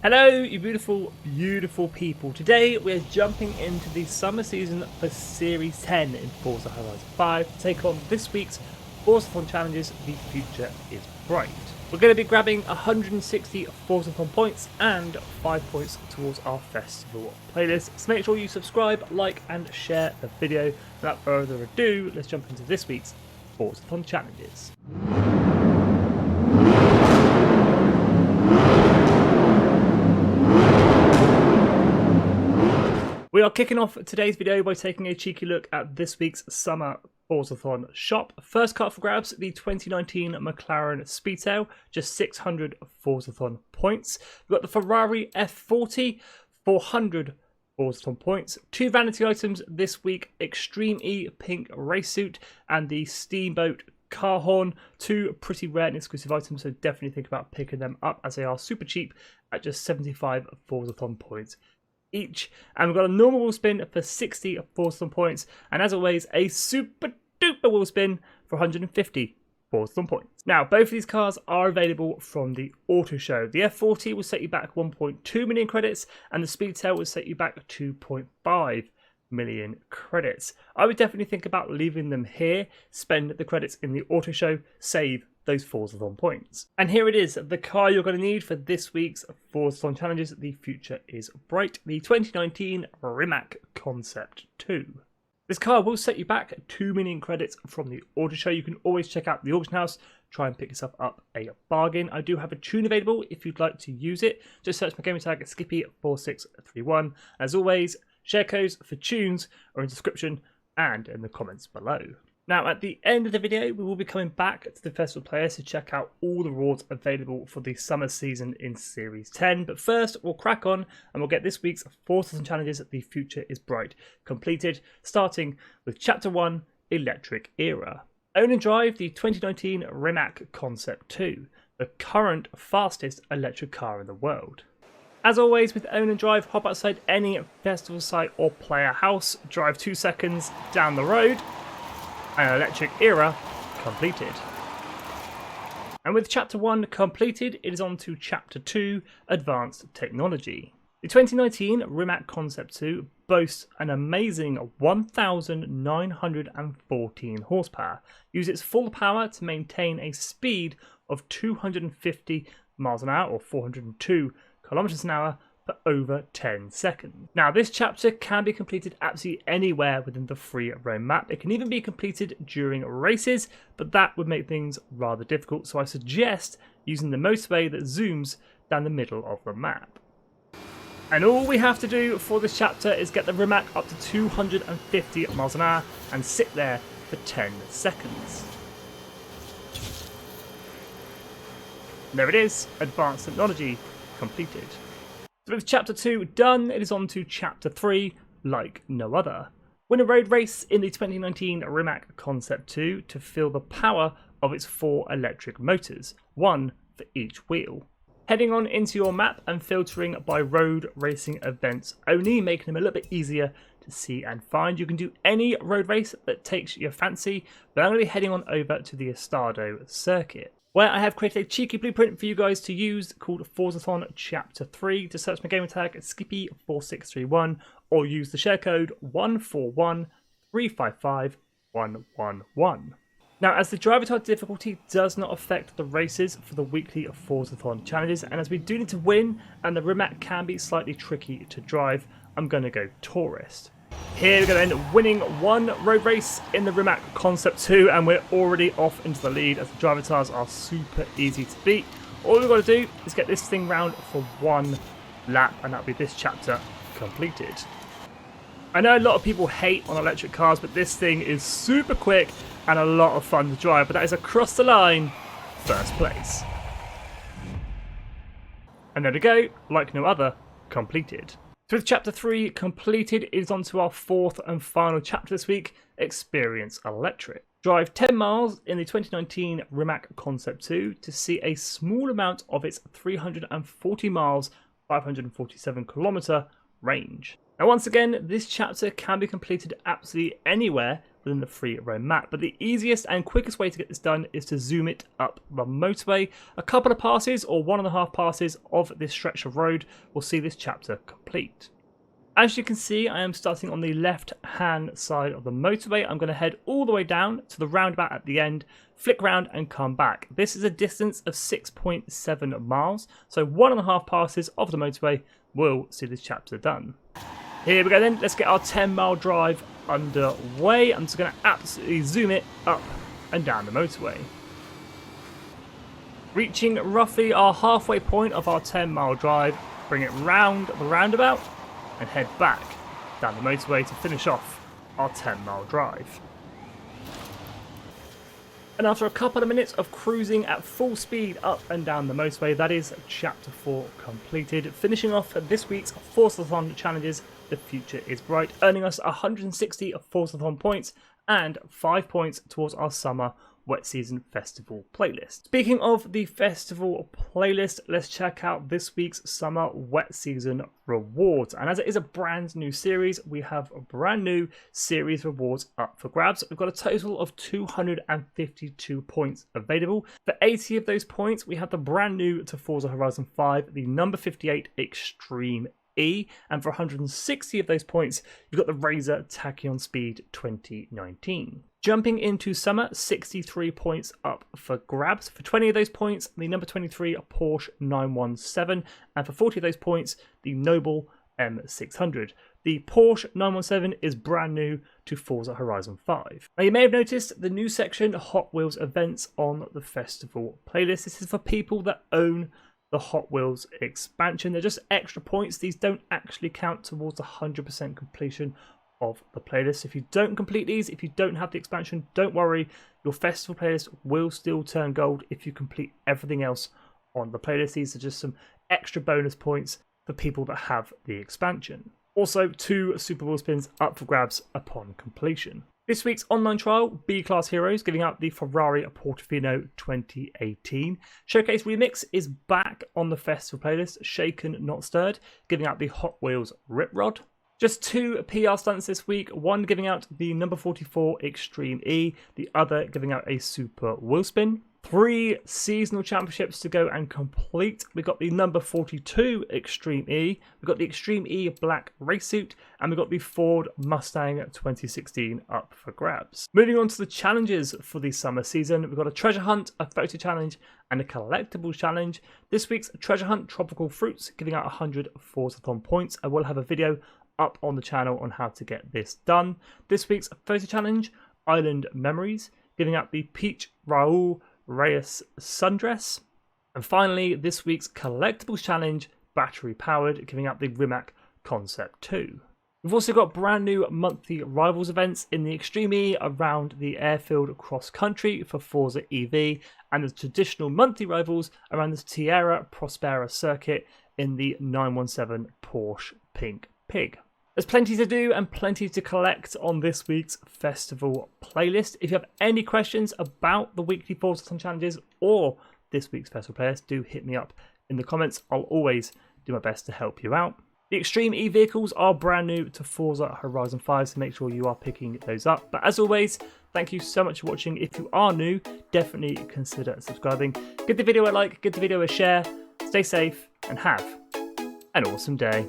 Hello, you beautiful, beautiful people. Today we're jumping into the summer season for Series 10 in Forza Horizon 5 to take on this week's Forzathon challenges, The Future is Bright. We're going to be grabbing 160 Forzathon points and 5 points towards our festival playlist. So make sure you subscribe, like and share the video. Without further ado, let's jump into this week's Forzathon challenges. We are kicking off today's video by taking a cheeky look at this week's summer Forzathon shop. First cut for grabs, the 2019 McLaren Speedtail, just 600 Forzathon points. We've got the Ferrari F40, 400 Forzathon points. Two vanity items this week, Extreme E pink race suit and the Steamboat car horn. Two pretty rare and exclusive items, so definitely think about picking them up as they are super cheap at just 75 Forzathon points each. And we've got a normal wheel spin for 60 Forzathon points, and as always a super duper wheel spin for 150 Forzathon points. Now both of these cars are available from the auto show. The F40 will set you back 1.2 million credits and the Speedtail will set you back 2.5 million credits. I would definitely think about leaving them here, spend the credits in the auto show, save those Forzathon points. And here it is, the car you're going to need for this week's Forzathon challenges, The Future is Bright, the 2019 Rimac Concept 2. This car will set you back 2 million credits from the auto show. You can always check out the auction house, try and pick yourself up a bargain. I do have a tune available if you'd like to use it. Just search my gaming tag at Skippy 4631. As always, share codes for tunes are in the description and in the comments below. Now, at the end of the video, we will be coming back to the festival players to check out all the rewards available for the summer season in Series 10. But first, we'll crack on and we'll get this week's Forzathon challenges, The Future is Bright, completed, starting with Chapter 1, Electric Era. Own and drive the 2019 Rimac Concept 2, the current fastest electric car in the world. As always, with own and drive, hop outside any festival site or player house, drive 2 seconds down the road, and Electric Era completed. And with Chapter 1 completed, it is on to Chapter 2, Advanced Technology. The 2019 Rimac Concept 2 boasts an amazing 1,914 horsepower. Use its full power to maintain a speed of 250 miles an hour or 402 kilometers an hour for over 10 seconds. Now this chapter can be completed absolutely anywhere within the free roam map. It can even be completed during races, but that would make things rather difficult, so I suggest using the motorway that zooms down the middle of the map. And all we have to do for this chapter is get the Rimac up to 250 miles an hour and sit there for 10 seconds. And there it is, Advanced Technology completed. So with Chapter 2 done, it is on to Chapter 3, like no other. Win a road race in the 2019 Rimac Concept 2 to feel the power of its 4 electric motors, one for each wheel. Heading on into your map and filtering by road racing events only, making them a little bit easier to see and find. You can do any road race that takes your fancy, but I'm going to be heading on over to the Estadio circuit, where I have created a cheeky blueprint for you guys to use called Forzathon Chapter 3. To search my gaming tag at Skippy4631 or use the share code 141355111. Now, as the driver type difficulty does not affect the races for the weekly Forzathon challenges, and as we do need to win and the Rimac can be slightly tricky to drive, I'm going to go Tourist. Here we're going to end up winning one road race in the Rimac Concept 2, and we're already off into the lead as the driver tires are super easy to beat. All we've got to do is get this thing round for one lap, and that'll be this chapter completed. I know a lot of people hate on electric cars, but this thing is super quick and a lot of fun to drive, but that is across the line, first place. And there we go, like no other, completed. So with Chapter 3 completed, it is on to our 4th and final chapter this week, Experience Electric. Drive 10 miles in the 2019 Rimac Concept 2 to see a small amount of its 340 miles, 547 kilometre range. Now once again, this chapter can be completed absolutely anywhere than the 3-row map. But the easiest and quickest way to get this done is to zoom it up the motorway. A couple of passes or 1.5 passes of this stretch of road will see this chapter complete. As you can see, I am starting on the left-hand side of the motorway. I'm going to head all the way down to the roundabout at the end, flick round and come back. This is a distance of 6.7 miles, so 1.5 passes of the motorway will see this chapter done. Here we go then, let's get our 10-mile drive underway. I'm just going to absolutely zoom it up and down the motorway. Reaching roughly our halfway point of our 10-mile drive, bring it round the roundabout and head back down the motorway to finish off our 10-mile drive. And after a couple of minutes of cruising at full speed up and down the motorway, that is Chapter 4 completed. Finishing off this week's Forzathon challenges, the future is bright, earning us 160 Forzathon points and 5 points towards our summer wet season festival playlist. Speaking of the festival playlist, let's check out this week's summer wet season rewards. And as it is a brand new series, we have a brand new series rewards up for grabs. We've got a total of 252 points available. For 80 of those points, we have the brand new to Forza Horizon 5, the number 58 Extreme E, and for 160 of those points, you've got the Razor Tachyon Speed 2019. Jumping into summer, 63 points up for grabs. For 20 of those points, the number 23 Porsche 917, and for 40 of those points, the Noble M600. The Porsche 917 is brand new to Forza Horizon 5. Now you may have noticed the new section, Hot Wheels events on the festival playlist. This is for people that own the Hot Wheels expansion. They're just extra points. These don't actually count towards 100% completion of the playlist. If you don't complete these, if you don't have the expansion, don't worry, your festival playlist will still turn gold if you complete everything else on the playlist. These are just some extra bonus points for people that have the expansion. Also, 2 Super Wheel spins up for grabs upon completion. This week's online trial, B-Class Heroes, giving out the Ferrari Portofino 2018. Showcase Remix is back on the festival playlist, Shaken Not Stirred, giving out the Hot Wheels Rip Rod. Just 2 PR stunts this week, one giving out the number 44 Extreme E, the other giving out a Super Wheel Spin. 3 seasonal championships to go and complete. We've got the number 42 Extreme E, we've got the Extreme E Black Race Suit, and we've got the Ford Mustang 2016 up for grabs. Moving on to the challenges for the summer season, we've got a treasure hunt, a photo challenge, and a collectibles challenge. This week's treasure hunt, Tropical Fruits, giving out 100 Forzathon points. I will have a video up on the channel on how to get this done. This week's photo challenge, Island Memories, giving out the Peach Raul Reyes sundress. And finally, this week's collectibles challenge, Battery Powered, giving out the Rimac Concept 2. We've also got brand new monthly rivals events in the Extreme E around the airfield cross country for Forza EV, and the traditional monthly rivals around the Tierra Prospera circuit in the 917 Porsche Pink Pig. There's plenty to do and plenty to collect on this week's festival playlist. If you have any questions about the weekly Forzathon challenges or this week's festival playlist, do hit me up in the comments. I'll always do my best to help you out. The Extreme E vehicles are brand new to Forza Horizon 5, so make sure you are picking those up. But as always, thank you so much for watching. If you are new, definitely consider subscribing. Give the video a like, give the video a share, stay safe, and have an awesome day.